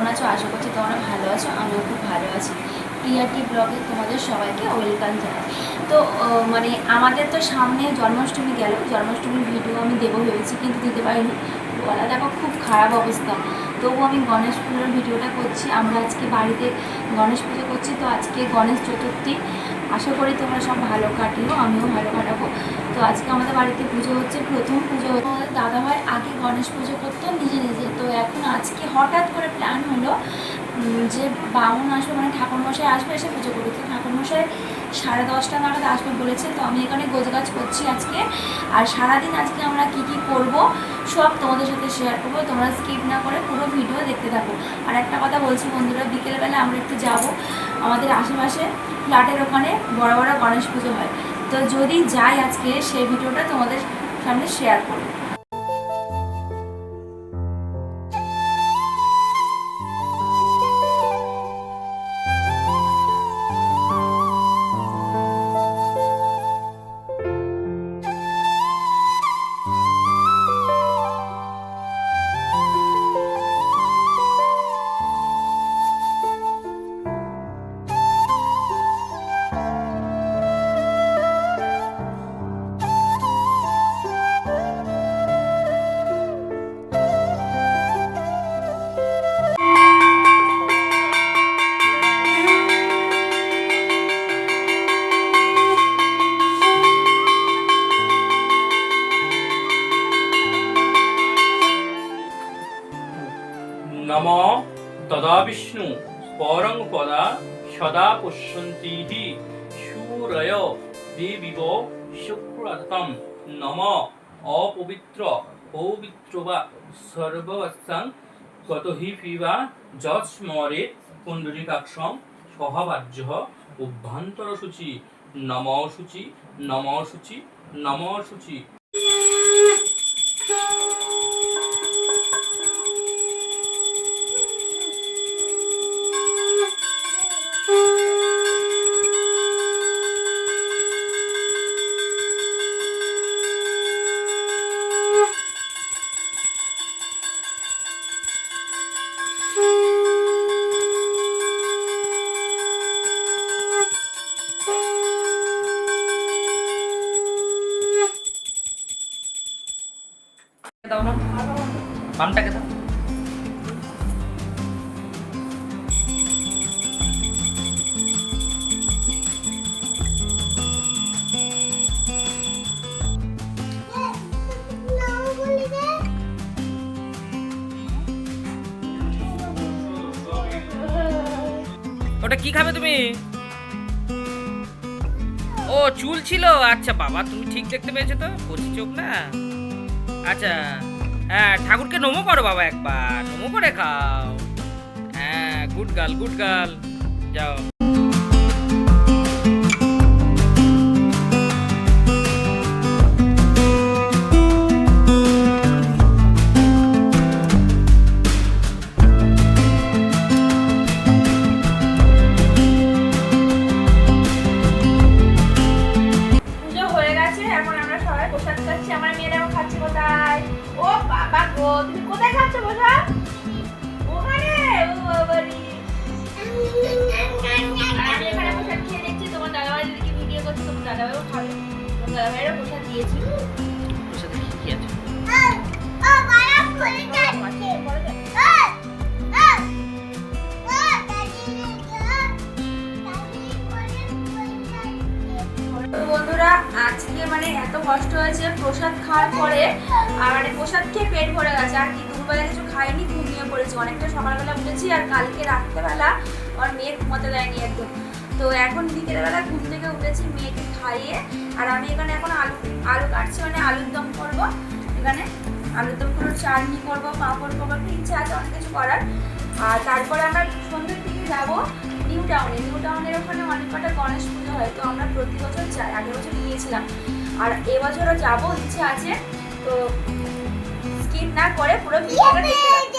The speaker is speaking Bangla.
কেমন আছো? আশা করছি তোমরা ভালো আছো, আমিও খুব ভালো আছি। প্রিয়াটি ব্লগে তোমাদের সবাইকে ওয়েলকাম জানাই। তো মানে আমাদের তো সামনে জন্মাষ্টমী গেল, জন্মাষ্টমীর ভিডিও আমি দেবো ভেবেছি কিন্তু দিতে পারিনি, গলা দেখো খুব খারাপ অবস্থা। তবু আমি গণেশ পুজোর ভিডিওটা করছি। আমরা আজকে বাড়িতে গণেশ পুজো করছি, তো আজকে গণেশ চতুর্থী। আশা করি তোমরা সব ভালো কাটিও, আমিও ভালো কাটাবো। তো আজকে আমাদের বাড়িতে পুজো হচ্ছে, প্রথম পুজো হচ্ছে। আমাদের দাদাভাই আগে গণেশ পুজো করতো নিজে নিজে, তো এখন আজকে হঠাৎ করে প্ল্যান হলো যে বামুন আসবে, মানে ঠাকুরমশাই আসবে, এসে পুজো করবে। তো ঠাকুরমশাই 10:30 নাগাদ আসবে বলেছে। তো আমি এখানে গোছগাছ করছি আজকে। আর সারাদিন আজকে আমরা কি কি করব সব তোমাদের সাথে শেয়ার করবো, তোমরা স্কিপ না করে পুরো ভিডিও দেখতে থাকো। আর একটা কথা বলছি বন্ধুরা, বিকেলবেলা আমরা একটু যাবো, আমাদের আশেপাশে ফ্ল্যাটের ওখানে বড় বড় গণেশ পুজো হয়। তো যদি যাই আজকে, সেই ভিডিওটা তোমাদের সামনে শেয়ার করবো। नमो तदा विष्णु स्फोरं पदा सदा पश्यन्ति सूरय देविव शुक्रतम नमो अपवित्र पवित्र वा सर्ववत्सं गतहि पिबा जस्मरे पुण्डरीकाक्षं स्वभावाज्यः उभ्यन्तरशुचि नमो शुचि नमो शुचि नमो शुचि। বামটাকে দাও। ওটা কি খাবে তুমি? ও চুল ছিল, আচ্ছা বাবা তুমি ঠিক দেখতে পেয়েছো তো, কচি চোখ না। আচ্ছা হ্যাঁ, ঠাকুরকে নমো করো বাবা, একবার নমো করে খাও। হ্যাঁ গুড গার্ল গুড গার্ল, যাও। পুজো হয়ে গেছে, এখন আমরা সবাই প্রসাদ খাচ্ছি। আমার মেয়েরা এখন খাচ্ছে কোথায়? ও বাবা গো, তুমি কোথায় খাচ্ছ প্রসাদ? ওখানে? ও বাবারি, আমি এখানে প্রসাদ খেয়ে দেখছি। তোমার দাদাভাই দিদিকে ভিডিও করছি, তোমার দাদাভাইও খাবে। তোমার দাদাভাইয়েরও প্রসাদ দিয়েছি। প্রসাদে কি আছে? বন্ধুরা আজকে মানে এত কষ্ট হয়েছে প্রসাদ খাওয়ার পরে, আর মানে প্রসাদ খেয়ে পেট ভরে গেছে, আর কি দুপুরবেলা কিছু খাইনি, ঘুমিয়ে পড়েছি। অনেকটা সকালবেলা উঠেছি, আর কালকে রাত্রেবেলা আমার মেয়ে ঘুমাতে দেয়নি একদম। তো এখন বিকেলবেলা ঘুম থেকে উঠেছি মেয়েকে খাইয়ে, আর আমি এখানে এখন আলু কাটছি, মানে আলুর দম করবো। এখানে আলুর দম করে চাটনি করবো, পাঁপড় করবো, একটু ইচ্ছা আছে অনেক কিছু করার। আর তারপরে আমরা সন্ধ্যের দিকে যাবো নিউ টাউনের ওখানে অনেক কটা গণেশ পুজো হয়। তো আমরা প্রতি বছর যাই, আগের বছর গিয়েছিলাম, আর এবছরও যাবো, ইচ্ছে আছে। তো স্কিপ না করে পুরো ভিডিওটা দেখতে থাকো।